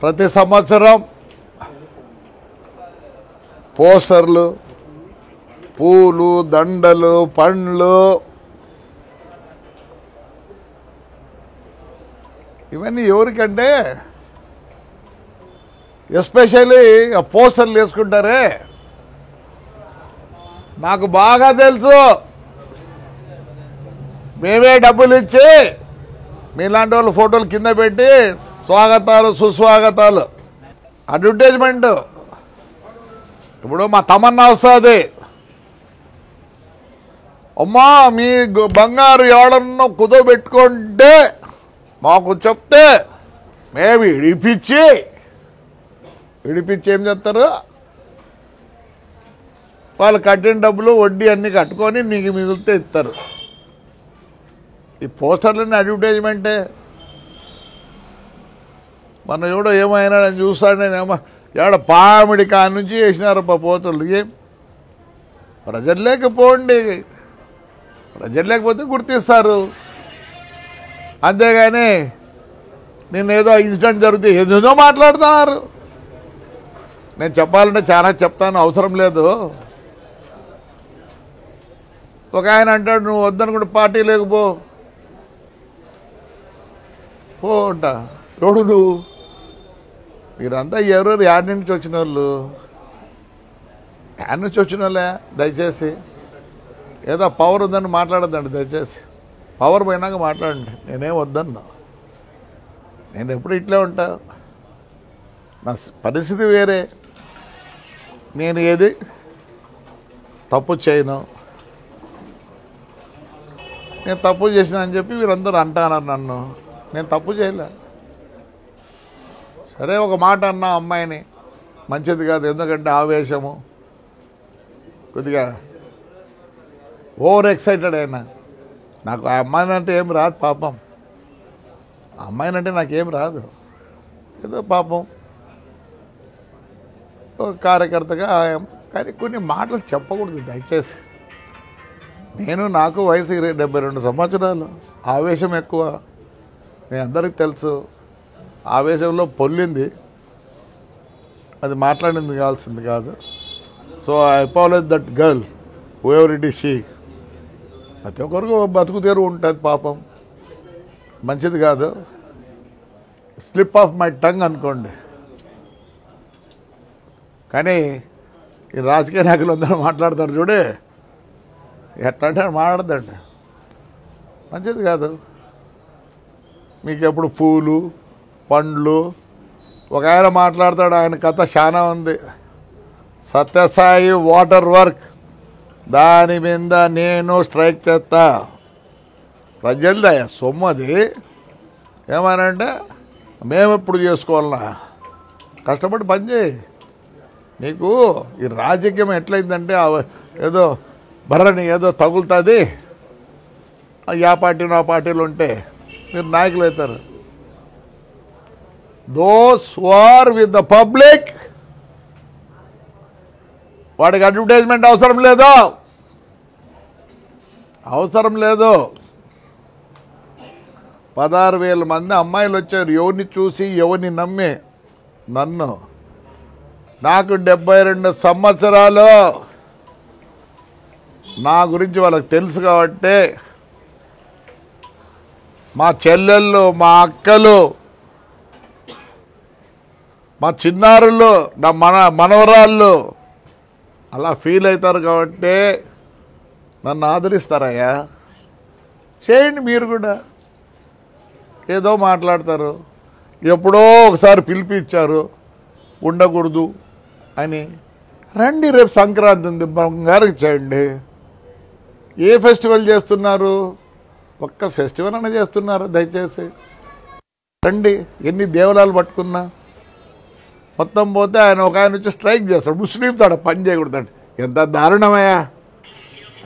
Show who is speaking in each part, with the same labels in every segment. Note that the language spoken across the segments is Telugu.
Speaker 1: ప్రతి సంవత్సరం పోస్టర్లు, పూలు, దండలు, పండ్లు ఇవన్నీ ఎవరికంటే ఎస్పెషల్లీ ఆ పోస్టర్లు వేసుకుంటారే, నాకు బాగా తెలుసు. మేమే డబ్బులు ఇచ్చి మీలాంటి వాళ్ళు ఫోటోలు కింద పెట్టి స్వాగతాలు సుస్వాగతాలు అడ్వర్టైజ్మెంట్. ఇప్పుడు మా తమన్నా వస్తుంది, అమ్మా మీ బంగారు ఎవడన్నా కుదోబెట్టుకుంటే మాకు చెప్తే మేము ఇడిపించి ఏం చేస్తారు, వాళ్ళు కట్టిన డబ్బులు వడ్డీ అన్నీ కట్టుకొని నీకు మిగిలితే ఇస్తారు. ఈ పోస్టర్లన్నీ అడ్వర్టైజ్మెంటే. మన ఎవడో ఏమైనా నేను చూస్తాడు, నేనేమో ఎవడ పామిడి కాని నుంచి వేసినారు పోస్టర్లు. ఏం ప్రజలు లేకపోండి, ప్రజలు లేకపోతే గుర్తిస్తారు. అంతేగాని నేనేదో ఇన్సిడెంట్ జరిగితే ఏదేదో మాట్లాడుతున్నారు. నేను చెప్పాలంటే చాలా చెప్తాను, అవసరం లేదు. ఒక ఆయన అంటాడు, నువ్వు వద్దనుకుంటే పార్టీ లేకపో పో అంట. ఎవడు నువ్వు? మీరంతా ఎవరెవరు యాడ్ నుంచి వచ్చిన వాళ్ళు, యాడ్ నుంచి వచ్చిన వాళ్ళే. దయచేసి ఏదో పవర్ ఉందని మాట్లాడద్దండి, దయచేసి పవర్ పోయినాక మాట్లాడండి. నేనేం వద్దన్నా, నేను ఎప్పుడు ఇట్లే ఉంటా. నా పరిస్థితి వేరే, నేను ఏది తప్పు చేయను. నేను తప్పు చేసిన అని చెప్పి వీరందరూ అంటున్నారు నన్ను. నేను తప్పు చేయలే. సరే ఒక మాట అన్నా అమ్మాయిని, మంచిది కాదు. ఎందుకంటే ఆవేశము, కొద్దిగా ఓవర్ ఎక్సైటెడ్ అయినా. నాకు ఆ అమ్మాయిని అంటే ఏం రాదు పాపం, ఆ అమ్మాయిని అంటే నాకేం రాదు. ఏదో పాపం ఒక కార్యకర్తగా. కానీ కొన్ని మాటలు చెప్పకూడదు దయచేసి. నాకు వయసు 72 సంవత్సరాలు, ఆవేశం ఎక్కువ, మీ అందరికీ తెలుసు. ఆవేశంలో పొల్లింది, అది మాట్లాడింది కావాల్సింది కాదు. So I apologise that girl whoever it is she. ప్రతి ఒక్కరికి బతుకు తెరువు ఉంటుంది పాపం, మంచిది కాదు. స్లిప్ ఆఫ్ మై టంగ్ అనుకోండి. కానీ ఈ రాజకీయ నాయకులు అందరూ మాట్లాడతారు చూడే, ఎట్లా అంటే మాట్లాడదండి, మంచిది కాదు. మీకు ఎప్పుడు పూలు పండ్లు. ఒక ఆయన మాట్లాడతాడు, ఆయన కథ చాలా ఉంది. సత్యసాయి వాటర్ వర్క్, దాని మీద నేను స్ట్రైక్ చేస్తా. ప్రజలదయ సొమ్ము అది. ఏమనంటే మేము ఎప్పుడు చేసుకోవాలన్నా, కష్టపడి పనిచేయి. నీకు ఈ రాజకీయం ఎట్లయిందంటే ఏదో బర్రని ఏదో తగులుతుంది, ఆ పార్టీ నా పార్టీలు ఉంటే మీరు నాయకులు అవుతారు. Those who are with the public, వాడికి అడ్వర్టైజ్మెంట్ అవసరం లేదు, అవసరం లేదు. 16,000 మంది అమ్మాయిలు వచ్చారు. ఎవరిని చూసి ఎవరిని నమ్మి? నన్ను. నాకు 72 సంవత్సరాలు. నా గురించి వాళ్ళకి తెలుసు కాబట్టి మా చెల్లెళ్ళు, మా అక్కలు, మా చిన్నారులు, నా మనవరాళ్ళు అలా ఫీల్ అవుతారు కాబట్టి నన్ను ఆదరిస్తారయ్యా. చేయండి మీరు కూడా. ఏదో మాట్లాడతారు. ఎప్పుడో ఒకసారి పిలిపించారు, ఉండకూడదు అని. రండి, రేపు సంక్రాంతి ఉంది, బంగారం చేయండి. ఏ ఫెస్టివల్ చేస్తున్నారు? ఒక్క ఫెస్టివల్ అన్న చేస్తున్నారు? దయచేసి రండి. ఎన్ని దేవాలయాలు పట్టుకున్నా మొత్తం పోతే ఆయన ఒక ఆయన వచ్చి స్ట్రైక్ చేస్తాడు, ముస్లిం తాడ పని చేయకూడదండి. ఎంత దారుణమయ్యా!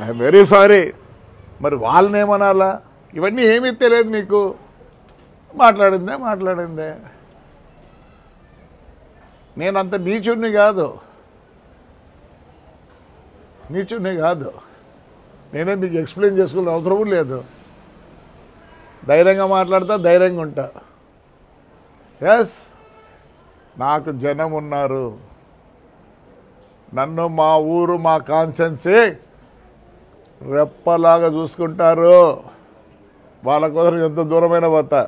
Speaker 1: I'm very sorry. మరి వాళ్ళని ఏమనాలా? ఇవన్నీ ఏమీ తెలియదు మీకు. మాట్లాడిందే. నేనంత నీచుణ్ణి కాదు, నేనే మీకు ఎక్స్ప్లెయిన్ చేసుకోవాల్సిన అవసరం లేదు. ధైర్యంగా మాట్లాడతా, ధైర్యంగా ఉంటా. ఎస్, నాకు జనం ఉన్నారు. నన్ను మా ఊరు, మా కాన్స్టెన్సీ రెప్పలాగా చూసుకుంటారు. వాళ్ళ కోసం ఎంత దూరమైన పోతా.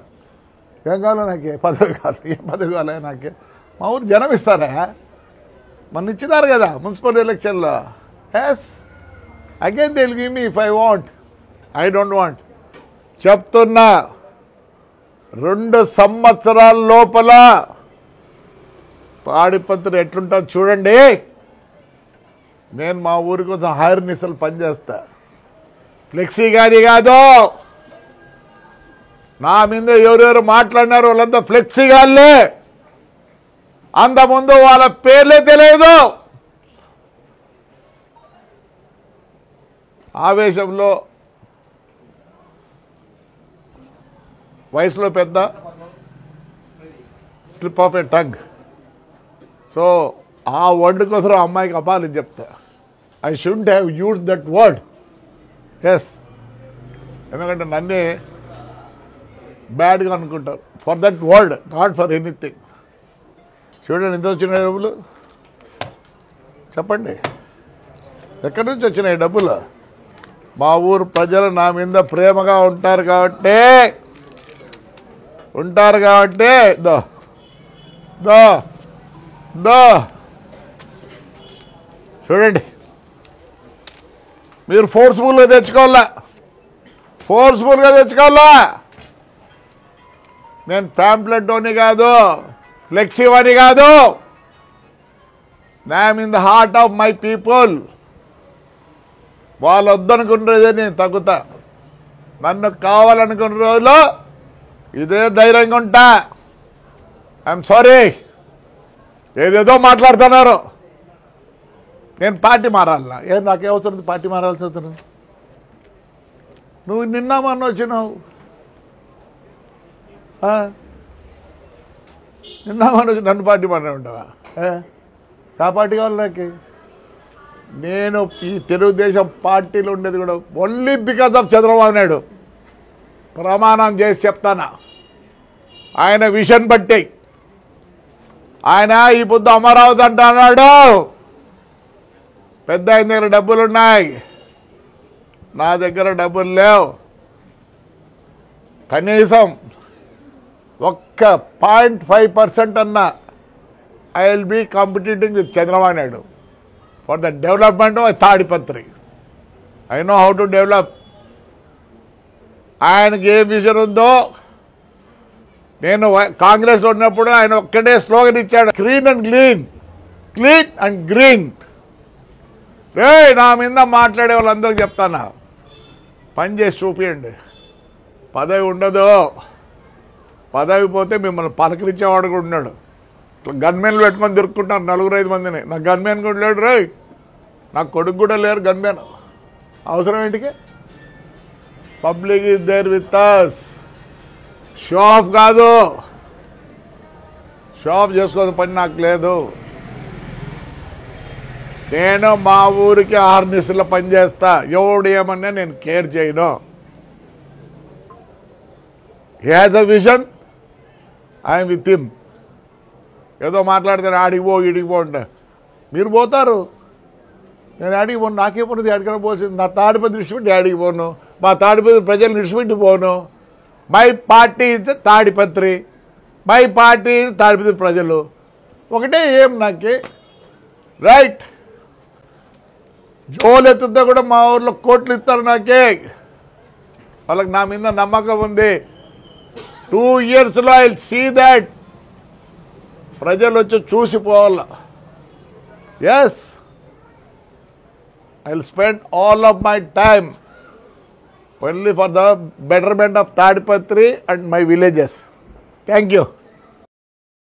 Speaker 1: ఏం కావాలో నాకే పదవి కాదు, ఏం పదవి కావాలి నాకే? మా ఊరు జనం ఇస్తారా? మన ఇచ్చినారు కదా మున్సిపల్ ఎలక్షన్లో. Yes, again they will give me if I want. I don't want. చెప్తున్నా, 2 సంవత్సరాల లోపల తాడిపత్రి ఎట్లుంటుంది చూడండి. నేను మా ఊరి కోసం హైర్నిసలు పనిచేస్తా. ఫ్లెక్సీ గారి కాదు. నా మీద ఎవరెవరు మాట్లాడినారు వాళ్ళంతా ఫ్లెక్సీ గాళ్ళే. అంతకుముందు వాళ్ళ పేర్లే తెలియదు. ఆవేశంలో, వయసులో పెద్ద, slip of a tongue. So ఆ వర్డ్ కోసం అమ్మాయికి అపాలి చెప్తా. I should have use that word. Yes, ఎందుకంటే నన్నే బ్యాడ్గా అనుకుంటారు for that word, not for anything. చూడండి ఎంత వచ్చినాయి డబ్బులు చెప్పండి. ఎక్కడి నుంచి వచ్చినాయి డబ్బులు? మా ఊరు ప్రజలు నా మీద ప్రేమగా ఉంటారు కాబట్టి దో దో దో చూడండి. మీరు ఫోర్స్ఫుల్గా తెచ్చుకోవాలా, ఫోర్స్ఫుల్గా తెచ్చుకోవాలా. నేను ప్యాంప్లెట్ అని కాదు, ఫ్లెక్సీ అని కాదు. I'm in the heart of my people. వాళ్ళు వద్దనుకున్నదే నేను తగ్గుతా. నన్ను కావాలనుకున్న రోజులో ఇదే ధైర్యంగా ఉంటా. ఐఎమ్ సారీ, ఏదేదో మాట్లాడుతున్నారు. నేను పార్టీ మారాలనా? నాకేమవుతుంది పార్టీ మారాల్సి అవుతుంది? నువ్వు నిన్న మొన్న వచ్చినావు, నిన్న మొన్న వచ్చి నన్ను పార్టీ మారా ఉంటావా? ఆ పార్టీ కావాలి నాకు. నేను ఈ తెలుగుదేశం పార్టీలో ఉండేది కూడా only because of Chandrababu Naidu. ప్రమాణం చేసి చెప్తానా, ఆయన విషన్ బట్టి. ఆయన ఈ పొద్దు అమరావతి అంటున్నాడు. పెద్ద ఆయన దగ్గర డబ్బులున్నాయి, నా దగ్గర డబ్బులు లేవు. కనీసం 0.5% అన్నా I will be competing with Chandrababu Naidu for the development of Tadipatri. I know how to develop. ఆయనకి ఏ విజన్ ఉందో, నేను కాంగ్రెస్లో ఉన్నప్పుడు ఆయన ఒక్కటే స్లోగన్ ఇచ్చాడు, clean and green, clean and green. నా మీద మాట్లాడే వాళ్ళందరికీ చెప్తానా, పని చేసి చూపించండి. పదవి ఉండదు. పదవి పోతే మిమ్మల్ని పలకరించేవాడు కూడా ఉన్నాడు. గన్మెన్లు పెట్టుకొని తిరుక్కుంటాను 4-5 మందిని. నాకు గన్మెన్ కూడా లేడు రే. నాకు కొడుకు కూడా లేరు గన్మెన్. అవసరం ఏంటికి? Public is there with us. Show off కాదు, షో ఆఫ్ చేసుకోవాల్సిన పని నాకు లేదు. నేను మా ఊరికి ఆర్నిస్లో పనిచేస్తా. ఎవడు ఏమన్నా నేను కేర్ చేయను. He has a vision, I'm with him. ఏదో మాట్లాడితే ఆడికి పో ఈడికి పో అంటే మీరు పోతారు. నేను ఆడికి పోను, నాకే పోను. ఎక్కడికైనా పోసింది. నా తాడిపత్రి విడిచిపెట్టి ఆడికి పోను, మా తాడిపత్రి ప్రజలు విడిచిపెట్టి పోను. My party is Tadipatri, my party is Tadipatri ప్రజలు ఒకటే. ఏం నాకే రైట్. జోలు ఎత్తుతా కూడా మా ఊర్లో కోట్లు ఇస్తారు నాకే. వాళ్ళకి నా మీద నమ్మకం ఉంది. 2 yearsలో ఐ విల్ సీ దాట్. ప్రజలు వచ్చి చూసిపోవాల. Yes, I will spend all of my time only for the betterment of Tadipatri and my villages. Thank you.